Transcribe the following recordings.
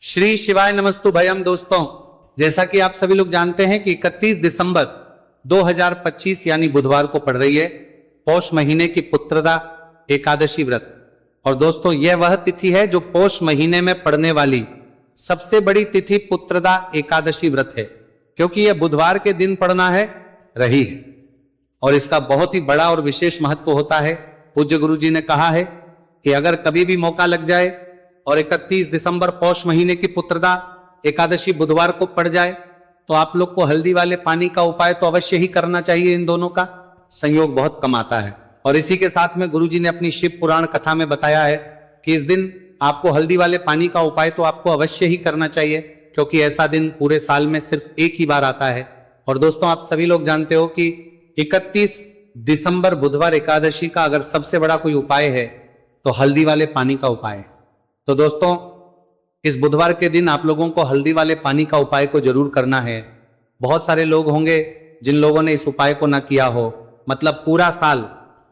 श्री शिवाय नमस्तु भयम। दोस्तों, जैसा कि आप सभी लोग जानते हैं कि 31 दिसंबर 2025 यानी बुधवार को पड़ रही है पौष महीने की पुत्रदा एकादशी व्रत। और दोस्तों, यह वह तिथि है जो पौष महीने में पड़ने वाली सबसे बड़ी तिथि पुत्रदा एकादशी व्रत है, क्योंकि यह बुधवार के दिन पड़ना है रही है और इसका बहुत ही बड़ा और विशेष महत्व होता है। पूज्य गुरु जी ने कहा है कि अगर कभी भी मौका लग जाए और 31 दिसंबर पौष महीने की पुत्रदा एकादशी बुधवार को पड़ जाए तो आप लोग को हल्दी वाले पानी का उपाय तो अवश्य ही करना चाहिए। इन दोनों का संयोग बहुत कम आता है। और इसी के साथ में गुरु जी ने अपनी शिव पुराण कथा में बताया है कि इस दिन आपको हल्दी वाले पानी का उपाय तो आपको अवश्य ही करना चाहिए, क्योंकि ऐसा दिन पूरे साल में सिर्फ एक ही बार आता है। और दोस्तों, आप सभी लोग जानते हो कि 31 दिसंबर बुधवार एकादशी का अगर सबसे बड़ा कोई उपाय है तो हल्दी वाले पानी का उपाय है। तो दोस्तों, इस बुधवार के दिन आप लोगों को हल्दी वाले पानी का उपाय को जरूर करना है। बहुत सारे लोग होंगे जिन लोगों ने इस उपाय को ना किया हो, मतलब पूरा साल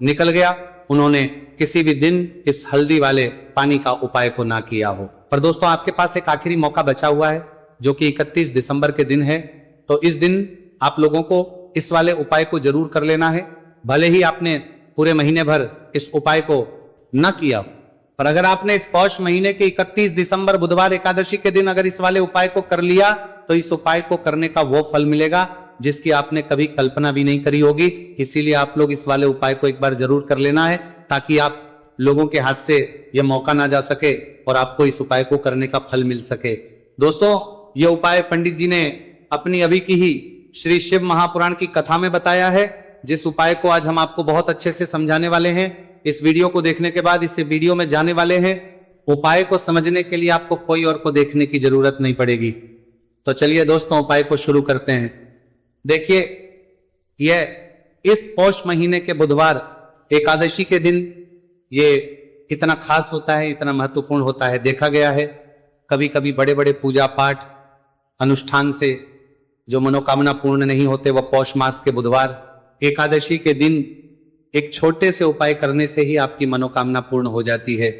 निकल गया, उन्होंने किसी भी दिन इस हल्दी वाले पानी का उपाय को ना किया हो। पर दोस्तों, आपके पास एक आखिरी मौका बचा हुआ है जो कि 31 दिसंबर के दिन है। तो इस दिन आप लोगों को इस वाले उपाय को जरूर कर लेना है। भले ही आपने पूरे महीने भर इस उपाय को न किया हो, पर अगर आपने इस पौष महीने के 31 दिसंबर बुधवार एकादशी के दिन अगर इस वाले उपाय को कर लिया तो इस उपाय को करने का वो फल मिलेगा जिसकी आपने कभी कल्पना भी नहीं करी होगी। इसीलिए आप लोग इस वाले उपाय को एक बार जरूर कर लेना है, ताकि आप लोगों के हाथ से यह मौका ना जा सके और आपको इस उपाय को करने का फल मिल सके। दोस्तों, यह उपाय पंडित जी ने अपनी अभी की ही श्री शिव महापुराण की कथा में बताया है, जिस उपाय को आज हम आपको बहुत अच्छे से समझाने वाले हैं। इस वीडियो को देखने के बाद इस वीडियो में जाने वाले हैं। उपाय को समझने के लिए आपको कोई और को देखने की जरूरत नहीं पड़ेगी। तो चलिए दोस्तों, उपाय को शुरू करते हैं। देखिए, यह इस पौष महीने के बुधवार एकादशी के दिन ये इतना खास होता है, इतना महत्वपूर्ण होता है। देखा गया है कभी कभी बड़े बड़े पूजा पाठ अनुष्ठान से जो मनोकामना पूर्ण नहीं होते, वह पौष मास के बुधवार एकादशी के दिन एक छोटे से उपाय करने से ही आपकी मनोकामना पूर्ण हो जाती है।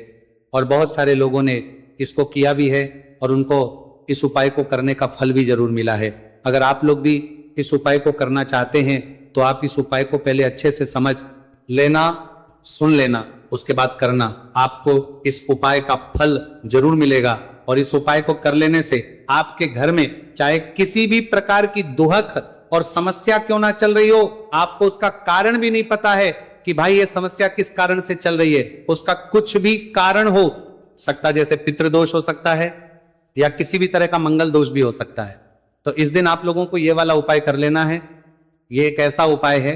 और बहुत सारे लोगों ने इसको किया भी है और उनको इस उपाय को करने का फल भी जरूर मिला है। अगर आप लोग भी इस उपाय को करना चाहते हैं तो आप इस उपाय को पहले अच्छे से समझ लेना, सुन लेना, उसके बाद करना। आपको इस उपाय का फल जरूर मिलेगा। और इस उपाय को कर लेने से आपके घर में चाहे किसी भी प्रकार की दुहक और समस्या क्यों ना चल रही हो, आपको उसका कारण भी नहीं पता है कि भाई ये समस्या किस कारण से चल रही है, उसका कुछ भी कारण हो सकता, जैसे पितृदोष हो सकता है या किसी भी तरह का मंगल दोष भी हो सकता है। तो इस दिन आप लोगों को ये वाला उपाय कर लेना है। ये एक ऐसा उपाय है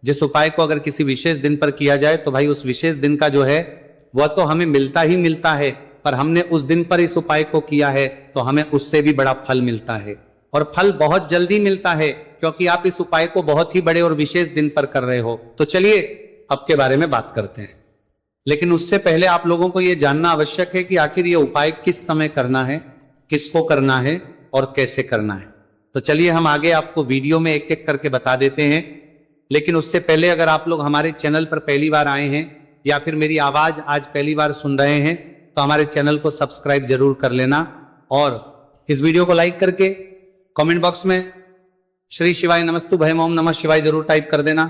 जिस उपाय को अगर किसी विशेष दिन पर किया जाए तो भाई उस विशेष दिन का जो है वह तो हमें मिलता ही मिलता है, पर हमने उस दिन पर इस उपाय को किया है तो हमें उससे भी बड़ा फल मिलता है। और फल बहुत जल्दी मिलता है, क्योंकि आप इस उपाय को बहुत ही बड़े और विशेष दिन पर कर रहे हो। तो चलिए अब के बारे में बात करते हैं। लेकिन उससे पहले आप लोगों को यह जानना आवश्यक है कि आखिर यह उपाय किस समय करना है, किसको करना है और कैसे करना है। तो चलिए हम आगे आपको वीडियो में एक एक करके बता देते हैं। लेकिन उससे पहले अगर आप लोग हमारे चैनल पर पहली बार आए हैं या फिर मेरी आवाज आज पहली बार सुन रहे हैं तो हमारे चैनल को सब्सक्राइब जरूर कर लेना और इस वीडियो को लाइक करके कमेंट बॉक्स में श्री शिवाय नमस्तु भयम ओम नमः शिवाय जरूर टाइप कर देना।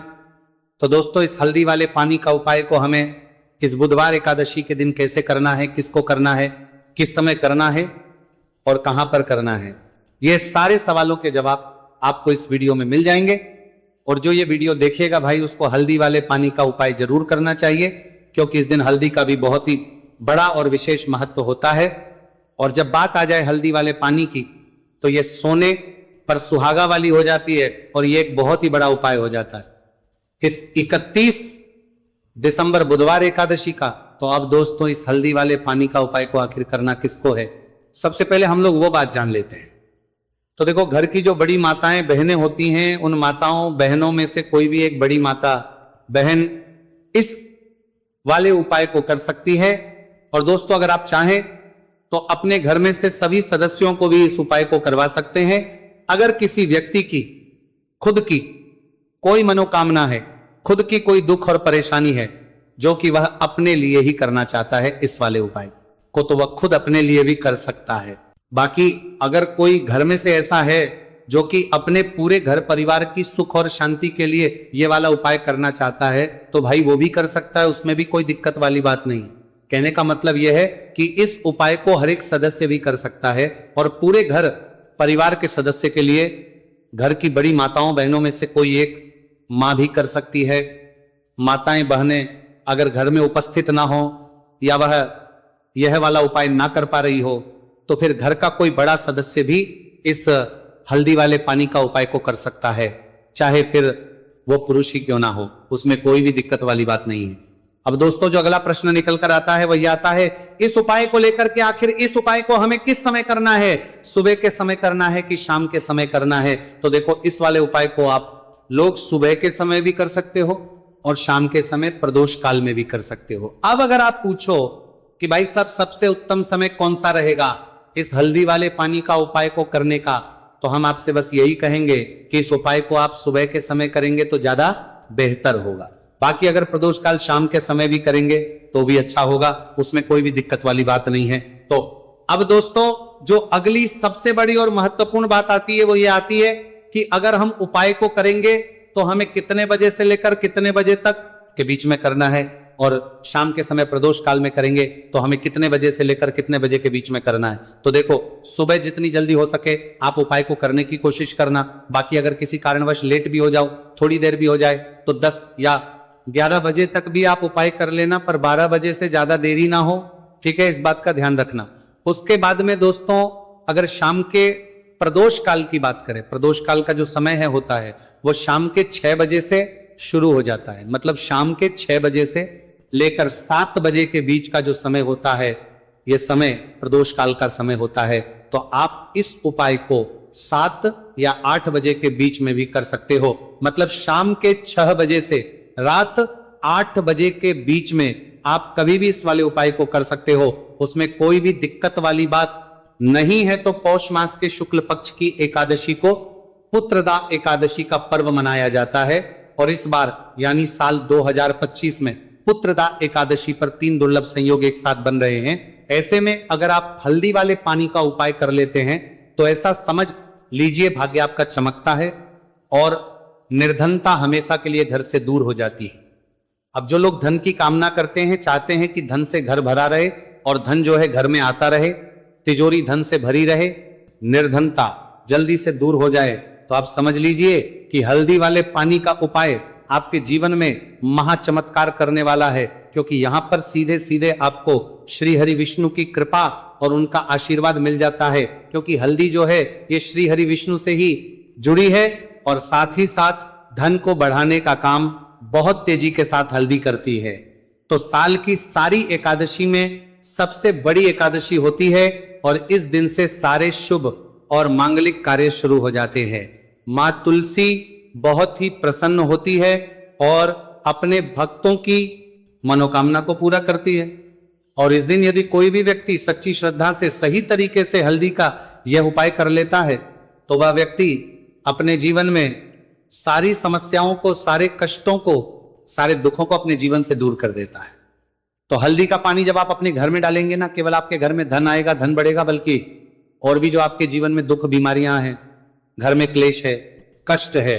तो दोस्तों, इस हल्दी वाले पानी का उपाय को हमें इस बुधवार एकादशी के दिन कैसे करना है, किसको करना है, किस समय करना है और कहां पर करना है, ये सारे सवालों के जवाब आपको इस वीडियो में मिल जाएंगे। और जो ये वीडियो देखेगा भाई, उसको हल्दी वाले पानी का उपाय जरूर करना चाहिए, क्योंकि इस दिन हल्दी का भी बहुत ही बड़ा और विशेष महत्व होता है। और जब बात आ जाए हल्दी वाले पानी की तो ये सोने पर सुहागा वाली हो जाती है और ये एक बहुत ही बड़ा उपाय हो जाता है इस 31 दिसंबर बुधवार एकादशी का। तो अब दोस्तों, इस हल्दी वाले पानी का उपाय को आखिर करना किसको है, सबसे पहले हम लोग वो बात जान लेते हैं। तो देखो, घर की जो बड़ी माताएं बहनें होती हैं, उन माताओं बहनों में से कोई भी एक बड़ी माता बहन इस वाले उपाय को कर सकती है। और दोस्तों, अगर आप चाहें तो अपने घर में से सभी सदस्यों को भी इस उपाय को करवा सकते हैं। अगर किसी व्यक्ति की खुद की कोई मनोकामना है, खुद की कोई दुख और परेशानी है जो कि वह अपने लिए ही करना चाहता है इस वाले उपाय को, तो वह खुद अपने लिए भी कर सकता है। बाकी अगर कोई घर में से ऐसा है जो कि अपने पूरे घर परिवार की सुख और शांति के लिए ये वाला उपाय करना चाहता है तो भाई वो भी कर सकता है, उसमें भी कोई दिक्कत वाली बात नहीं है। कहने का मतलब यह है कि इस उपाय को हर एक सदस्य भी कर सकता है और पूरे घर परिवार के सदस्य के लिए घर की बड़ी माताओं बहनों में से कोई एक मां भी कर सकती है। माताएं बहनें अगर घर में उपस्थित ना हो या वह यह वाला उपाय ना कर पा रही हो तो फिर घर का कोई बड़ा सदस्य भी इस हल्दी वाले पानी का उपाय को कर सकता है, चाहे फिर वो पुरुष ही क्यों ना हो, उसमें कोई भी दिक्कत वाली बात नहीं है। अब दोस्तों जो अगला प्रश्न निकल कर आता है वह आता है इस उपाय को लेकर के आखिर इस उपाय को हमें किस समय करना है, सुबह के समय करना है कि शाम के समय करना है। तो देखो इस वाले उपाय को आप लोग सुबह के समय भी कर सकते हो और शाम के समय प्रदोष काल में भी कर सकते हो। अब अगर आप पूछो कि भाई साहब सबसे उत्तम समय कौन सा रहेगा इस हल्दी वाले पानी का उपाय को करने का, तो हम आपसे बस यही कहेंगे कि इस उपाय को आप सुबह के समय करेंगे तो ज्यादा बेहतर होगा। बाकी अगर प्रदोष काल शाम के समय भी करेंगे तो भी अच्छा होगा, उसमें कोई भी दिक्कत वाली बात नहीं है। तो अब दोस्तों जो अगली सबसे बड़ी और महत्वपूर्ण बात आती है वो ये आती है कि अगर हम उपाय को करेंगे तो हमें कितने बजे से लेकर कितने बजे तक के बीच में करना है और शाम के समय प्रदोष काल में करेंगे तो हमें कितने बजे से लेकर कितने बजे के बीच में करना है। तो देखो सुबह जितनी जल्दी हो सके आप उपाय को करने की कोशिश करना। बाकी अगर किसी कारणवश लेट भी हो जाओ, थोड़ी देर भी हो जाए तो 10 या 11 बजे तक भी आप उपाय कर लेना, पर 12 बजे से ज्यादा देरी ना हो, ठीक है, इस बात का ध्यान रखना। उसके बाद में दोस्तों अगर शाम के प्रदोष काल की बात करें, प्रदोष काल का जो समय है होता है वो शाम के 6 बजे से शुरू हो जाता है। मतलब शाम के 6 बजे से लेकर 7 बजे के बीच का जो समय होता है यह समय प्रदोष काल का समय होता है। तो आप इस उपाय को 7 या 8 बजे के बीच में भी कर सकते हो। मतलब शाम के 6 बजे से रात 8 बजे के बीच में आप कभी भी इस वाले उपाय को कर सकते हो, उसमें कोई भी दिक्कत वाली बात नहीं है। तो पौष मास के शुक्ल पक्ष की एकादशी को पुत्रदा एकादशी का पर्व मनाया जाता है और इस बार यानी साल 2025 में पुत्रदा एकादशी पर 3 दुर्लभ संयोग एक साथ बन रहे हैं। ऐसे में अगर आप हल्दी वाले पानी का उपाय कर लेते हैं तो ऐसा समझ लीजिए भाग्य आपका चमकता है और निर्धनता हमेशा के लिए घर से दूर हो जाती है। अब जो लोग धन की कामना करते हैं, चाहते हैं कि धन से घर भरा रहे और धन जो है घर में आता रहे, तिजोरी धन से भरी रहे, निर्धनता जल्दी से दूर हो जाए, तो आप समझ लीजिए कि हल्दी वाले पानी का उपाय आपके जीवन में महा चमत्कार करने वाला है। क्योंकि यहां पर सीधे सीधे आपको श्री हरि विष्णु की कृपा और उनका आशीर्वाद मिल जाता है। क्योंकि हल्दी जो है ये श्री हरि विष्णु से ही जुड़ी है और साथ ही साथ धन को बढ़ाने का काम बहुत तेजी के साथ हल्दी करती है। तो साल की सारी एकादशी में सबसे बड़ी एकादशी होती है और इस दिन से सारे शुभ और मांगलिक कार्य शुरू हो जाते हैं। मां तुलसी बहुत ही प्रसन्न होती है और अपने भक्तों की मनोकामना को पूरा करती है। और इस दिन यदि कोई भी व्यक्ति सच्ची श्रद्धा से सही तरीके से हल्दी का यह उपाय कर लेता है तो वह व्यक्ति अपने जीवन में सारी समस्याओं को, सारे कष्टों को, सारे दुखों को अपने जीवन से दूर कर देता है। तो हल्दी का पानी जब आप अपने घर में डालेंगे ना, केवल आपके घर में धन आएगा, धन बढ़ेगा, बल्कि और भी जो आपके जीवन में दुख बीमारियां हैं, घर में क्लेश है, कष्ट है,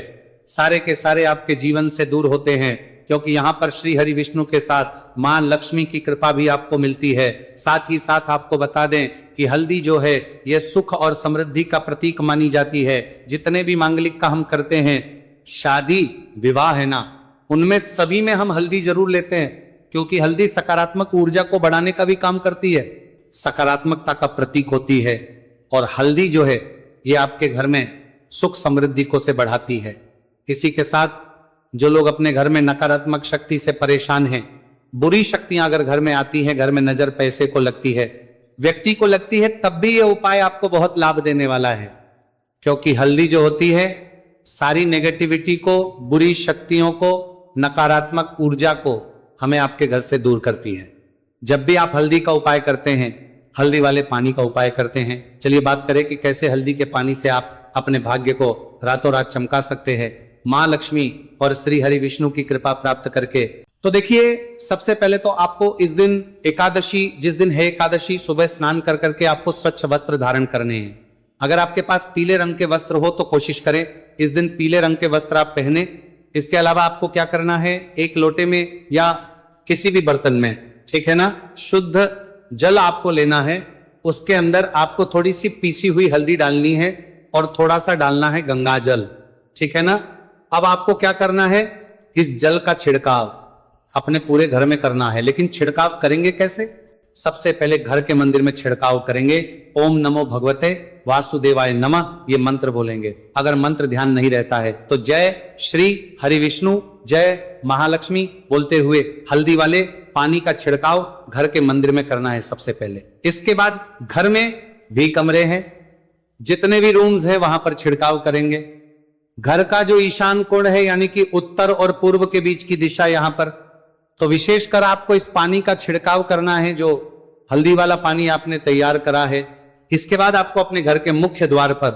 सारे के सारे आपके जीवन से दूर होते हैं। क्योंकि यहां पर श्री हरि विष्णु के साथ मां लक्ष्मी की कृपा भी आपको मिलती है। साथ ही साथ आपको बता दें कि हल्दी जो है यह सुख और समृद्धि का प्रतीक मानी जाती है। जितने भी मांगलिक का हम करते हैं, शादी विवाह है ना, उनमें सभी में हम हल्दी जरूर लेते हैं। क्योंकि हल्दी सकारात्मक ऊर्जा को बढ़ाने का भी काम करती है, सकारात्मकता का प्रतीक होती है। और हल्दी जो है ये आपके घर में सुख समृद्धि को से बढ़ाती है। इसी के साथ जो लोग अपने घर में नकारात्मक शक्ति से परेशान हैं, बुरी शक्तियां अगर घर में आती हैं, घर में नजर पैसे को लगती है, व्यक्ति को लगती है, तब भी ये उपाय आपको बहुत लाभ देने वाला है। क्योंकि हल्दी जो होती है सारी नेगेटिविटी को, बुरी शक्तियों को, नकारात्मक ऊर्जा को हमें आपके घर से दूर करती है। जब भी आप हल्दी का उपाय करते हैं, हल्दी वाले पानी का उपाय करते हैं, चलिए बात करें कि कैसे हल्दी के पानी से आप अपने भाग्य को रातों रात चमका सकते हैं। मां लक्ष्मी और श्री हरि विष्णु की कृपा प्राप्त करके तो देखिए, सबसे पहले तो आपको इस दिन एकादशी, जिस दिन है एकादशी, सुबह स्नान कर करके आपको स्वच्छ वस्त्र धारण करने हैं। अगर आपके पास पीले रंग के वस्त्र हो तो कोशिश करें इस दिन पीले रंग के वस्त्र आप पहने। इसके अलावा आपको क्या करना है, एक लोटे में या किसी भी बर्तन में, ठीक है ना, शुद्ध जल आपको लेना है। उसके अंदर आपको थोड़ी सी पीसी हुई हल्दी डालनी है और थोड़ा सा डालना है गंगा जल, ठीक है ना। अब आपको क्या करना है, इस जल का छिड़काव अपने पूरे घर में करना है। लेकिन छिड़काव करेंगे कैसे? सबसे पहले घर के मंदिर में छिड़काव करेंगे। ओम नमो भगवते वासुदेवाय नमः, ये मंत्र बोलेंगे। अगर मंत्र ध्यान नहीं रहता है तो जय श्री हरि विष्णु, जय महालक्ष्मी बोलते हुए हल्दी वाले पानी का छिड़काव घर के मंदिर में करना है सबसे पहले। इसके बाद घर में भी कमरे हैं, जितने भी रूम्स हैं वहां पर छिड़काव करेंगे। घर का जो ईशान कोण है, यानी कि उत्तर और पूर्व के बीच की दिशा, यहां पर तो विशेषकर आपको इस पानी का छिड़काव करना है, जो हल्दी वाला पानी आपने तैयार करा है। इसके बाद आपको अपने घर के मुख्य द्वार पर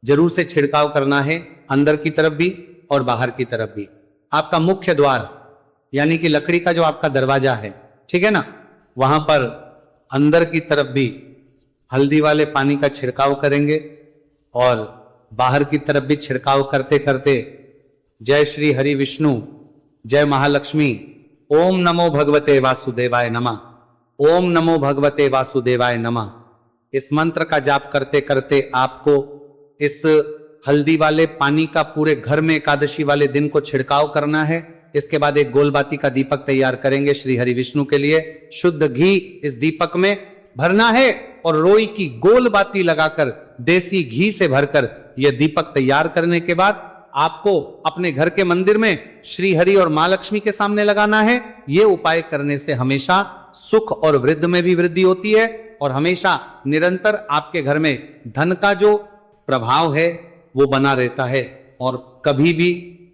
जरूर से छिड़काव करना है, अंदर की तरफ भी और बाहर की तरफ भी। आपका मुख्य द्वार यानी कि लकड़ी का जो आपका दरवाजा है, ठीक है ना, वहां पर अंदर की तरफ भी हल्दी वाले पानी का छिड़काव करेंगे और बाहर की तरफ भी छिड़काव करते करते जय श्री हरि विष्णु, जय महालक्ष्मी, ओम नमो भगवते वासुदेवाय नमः, ओम नमो भगवते वासुदेवाय नमः, इस मंत्र का जाप करते करते आपको इस हल्दी वाले पानी का पूरे घर में एकादशी वाले दिन को छिड़काव करना है। इसके बाद एक गोलबाती का दीपक तैयार करेंगे श्री हरि विष्णु के लिए। शुद्ध घी इस दीपक में भरना है और रोई की गोल बाती लगाकर देसी घी से भरकर यह दीपक तैयार करने के बाद आपको अपने घर के मंदिर में श्री हरि और मां लक्ष्मी के सामने लगाना है। ये उपाय करने से हमेशा सुख और वृद्धि में भी वृद्धि होती है और हमेशा निरंतर आपके घर में धन का जो प्रभाव है वो बना रहता है। और कभी भी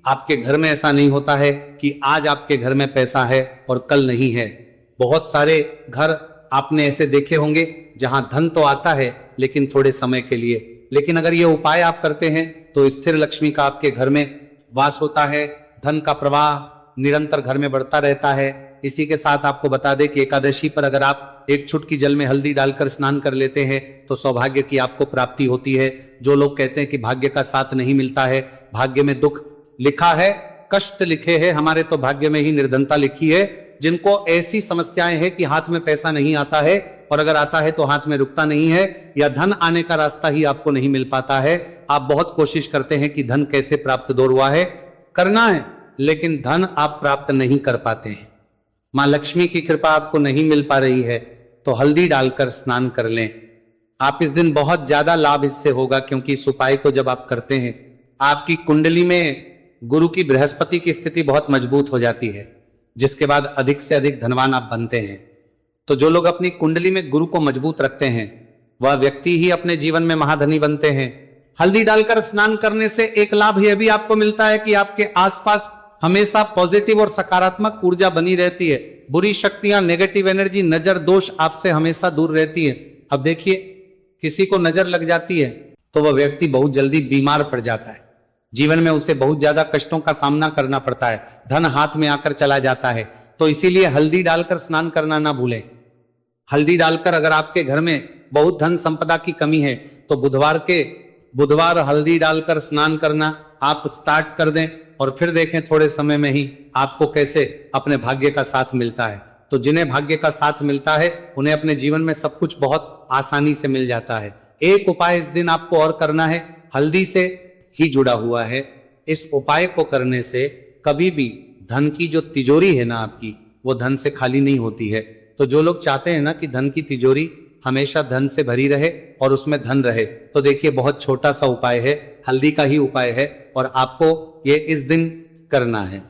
आपके घर में ऐसा नहीं होता है कि आज आपके घर में पैसा है और कल नहीं है। बहुत सारे घर आपने ऐसे देखे होंगे जहां धन तो आता है लेकिन थोड़े समय के लिए। लेकिन अगर ये उपाय आप करते हैं तो स्थिर लक्ष्मी का आपके घर में वास होता है, धन का प्रवाह निरंतर घर में बढ़ता रहता है। इसी के साथ आपको बता दें कि एकादशी पर अगर आप एक चुटकी जल में हल्दी डालकर स्नान कर लेते हैं तो सौभाग्य की आपको प्राप्ति होती है। जो लोग कहते हैं कि भाग्य का साथ नहीं मिलता है, भाग्य में दुख लिखा है, कष्ट लिखे हैं, हमारे तो भाग्य में ही निर्धनता लिखी है। जिनको ऐसी समस्याएं हैं कि हाथ में पैसा नहीं आता है और अगर आता है तो हाथ में रुकता नहीं है या धन आने का रास्ता ही आपको नहीं मिल पाता है, आप बहुत कोशिश करते हैं कि धन कैसे प्राप्त दूर हुआ है, करना है, लेकिन धन आप प्राप्त नहीं कर पाते हैं, मां लक्ष्मी की कृपा आपको नहीं मिल पा रही है, तो हल्दी डालकर स्नान कर लें। आप इस दिन बहुत ज्यादा लाभ इससे होगा, क्योंकि इस उपाय को जब आप करते हैं आपकी कुंडली में गुरु की बृहस्पति की स्थिति बहुत मजबूत हो जाती है, जिसके बाद अधिक से अधिक धनवान आप बनते हैं। तो जो लोग अपनी कुंडली में गुरु को मजबूत रखते हैं वह व्यक्ति ही अपने जीवन में महाधनी बनते हैं। हल्दी डालकर स्नान करने से एक लाभ यह भी आपको मिलता है कि आपके आसपास हमेशा पॉजिटिव और सकारात्मक ऊर्जा बनी रहती है। बुरी शक्तियां, नेगेटिव एनर्जी, नजर दोष आपसे हमेशा दूर रहती है। अब देखिए, किसी को नजर लग जाती है तो वह व्यक्ति बहुत जल्दी बीमार पड़ जाता है, जीवन में उसे बहुत ज्यादा कष्टों का सामना करना पड़ता है, धन हाथ में आकर चला जाता है। तो इसीलिए हल्दी डालकर स्नान करना ना भूलें। हल्दी डालकर अगर आपके घर में बहुत धन संपदा की कमी है तो बुधवार हल्दी डालकर स्नान करना आप स्टार्ट कर दें और फिर देखें थोड़े समय में ही आपको कैसे अपने भाग्य का साथ मिलता है। तो जिन्हें भाग्य का साथ मिलता है उन्हें अपने जीवन में सब कुछ बहुत आसानी से मिल जाता है। एक उपाय इस दिन आपको और करना है, हल्दी से ही जुड़ा हुआ है। इस उपाय को करने से कभी भी धन की जो तिजोरी है ना आपकी, वो धन से खाली नहीं होती है। तो जो लोग चाहते हैं ना कि धन की तिजोरी हमेशा धन से भरी रहे और उसमें धन रहे, तो देखिए बहुत छोटा सा उपाय है, हल्दी का ही उपाय है और आपको ये इस दिन करना है।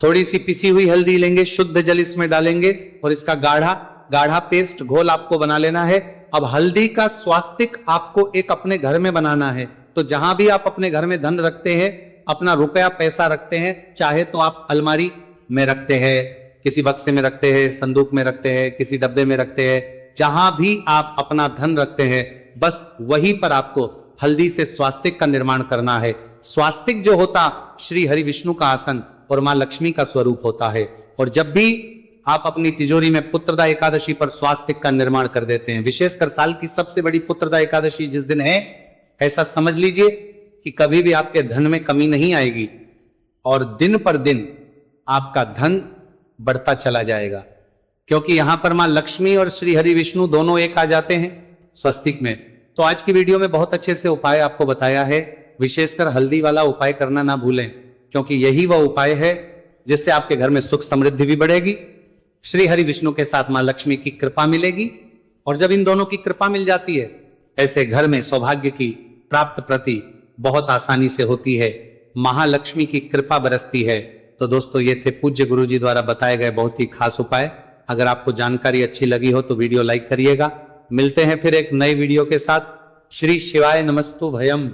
थोड़ी सी पिसी हुई हल्दी लेंगे, शुद्ध जल इसमें डालेंगे और इसका गाढ़ा पेस्ट घोल आपको बना लेना है। अब हल्दी का स्वास्तिक आपको एक अपने घर में बनाना है। तो जहां भी आप अपने घर में धन रखते हैं, अपना रुपया पैसा रखते हैं, चाहे तो आप अलमारी में रखते हैं, किसी बक्से में रखते हैं, संदूक में रखते हैं, किसी डब्बे में रखते हैं, जहां भी आप अपना धन रखते हैं बस वहीं पर आपको हल्दी से स्वास्तिक का निर्माण करना है। स्वास्तिक जो होता श्री हरि विष्णु का आसन और मां लक्ष्मी का स्वरूप होता है। और जब भी आप अपनी तिजोरी में पुत्रदा एकादशी पर स्वास्तिक का निर्माण कर देते हैं, विशेषकर साल की सबसे बड़ी पुत्रदा एकादशी जिस दिन है, ऐसा समझ लीजिए कि कभी भी आपके धन में कमी नहीं आएगी और दिन पर दिन आपका धन बढ़ता चला जाएगा, क्योंकि यहां पर मां लक्ष्मी और श्री हरि विष्णु दोनों एक आ जाते हैं स्वस्तिक में। तो आज की वीडियो में बहुत अच्छे से उपाय आपको बताया है, विशेषकर हल्दी वाला उपाय करना ना भूलें, क्योंकि यही वह उपाय है जिससे आपके घर में सुख समृद्धि भी बढ़ेगी, श्री हरि विष्णु के साथ मां लक्ष्मी की कृपा मिलेगी, और जब इन दोनों की कृपा मिल जाती है, ऐसे घर में सौभाग्य की प्राप्त प्रति बहुत आसानी से होती है, महालक्ष्मी की कृपा बरसती है। तो दोस्तों, ये थे पूज्य गुरु जी द्वारा बताए गए बहुत ही खास उपाय। अगर आपको जानकारी अच्छी लगी हो तो वीडियो लाइक करिएगा। मिलते हैं फिर एक नए वीडियो के साथ। श्री शिवाय नमस्तु भयम।